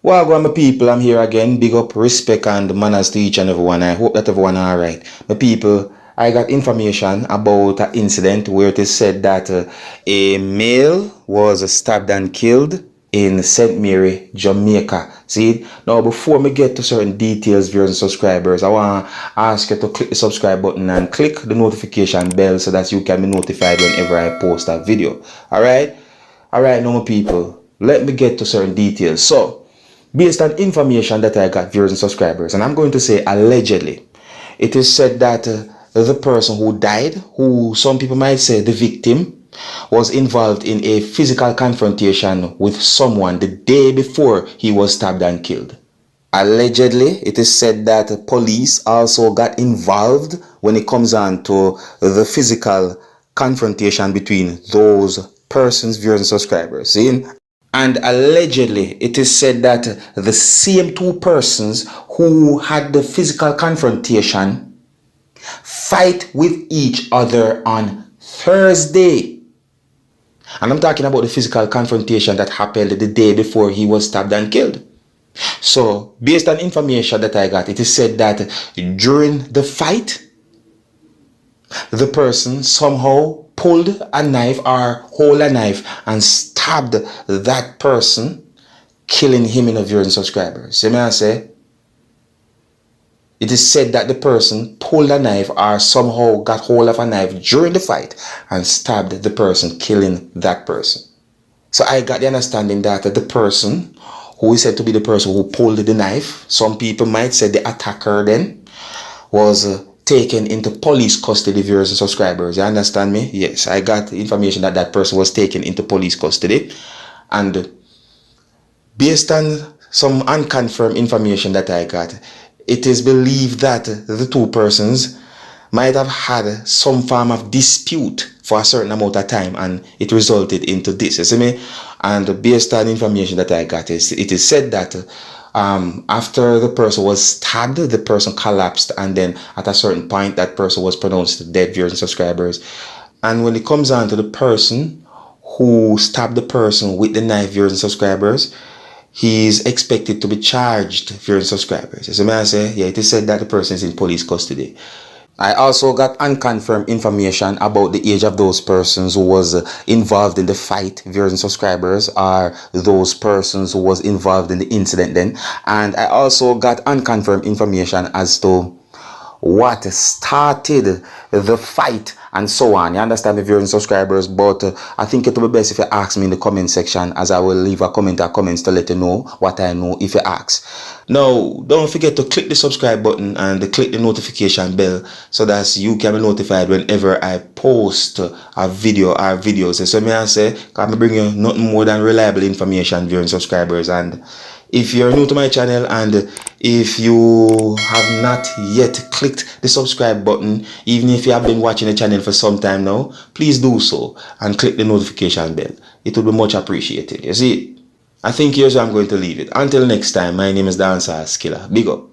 Well, my people, I'm here again. Big up, respect, and manners to each and everyone. I hope that everyone are alright. My people, I got information about an incident where it is said that a male was stabbed and killed in St. Mary, Jamaica. See, now before me get to certain details, viewers and subscribers, I want to ask you to click the subscribe button and click the notification bell so that you can be notified whenever I post a video. Alright, now my people, let me get to certain details. So, based on information that I got, viewers and subscribers, and I'm going to say allegedly, it is said that the person who died, who some people might say the victim, was involved in a physical confrontation with someone the day before he was stabbed and killed. Allegedly, it is said that police also got involved when it comes on to the physical confrontation between those persons, viewers and subscribers. See? And allegedly, it is said that the same two persons who had the physical confrontation fight with each other on Thursday. And I'm talking about the physical confrontation that happened the day before he was stabbed and killed. So, based on information that I got, it is said that during the fight, the person somehow pulled a knife or hold a knife and stabbed that person, killing him in a viewers and subscribers. See me I say? It is said that the person pulled a knife or somehow got hold of a knife during the fight and stabbed the person, killing that person. So I got the understanding that the person who is said to be the person who pulled the knife, some people might say the attacker then, was taken into police custody, viewers and subscribers. You understand me? Yes, I got information that that person was taken into police custody. And based on some unconfirmed information that I got, it is believed that the two persons might have had some form of dispute for a certain amount of time, and it resulted into this. You see me? And based on information that I got, it is said that after the person was stabbed, the person collapsed, and then at a certain point that person was pronounced dead, viewers and subscribers. And when it comes on to the person who stabbed the person with the knife, viewers and subscribers, he is expected to be charged, viewers and subscribers. As I say, yeah, it is said that the person is in police custody. I also got unconfirmed information about the age of those persons who was involved in the fight, viewers and subscribers, or those persons who was involved in the incident then. And I also got unconfirmed information as to what started the fight and so on. You understand me, viewers and subscribers? But I think it will be best if you ask me in the comment section, as I will leave a comment or comments to let you know what I know if you ask. Now, don't forget to click the subscribe button and click the notification bell so that you can be notified whenever I post a video or videos. So may I say, I'm bring you nothing more than reliable information, viewers and subscribers. And if you're new to my channel and if you have not yet clicked the subscribe button, even if you have been watching the channel for some time now, please do so and click the notification bell. It would be much appreciated. You see, I think here's where I'm going to leave it. Until next time, my name is Dancehall Skilla. Big up.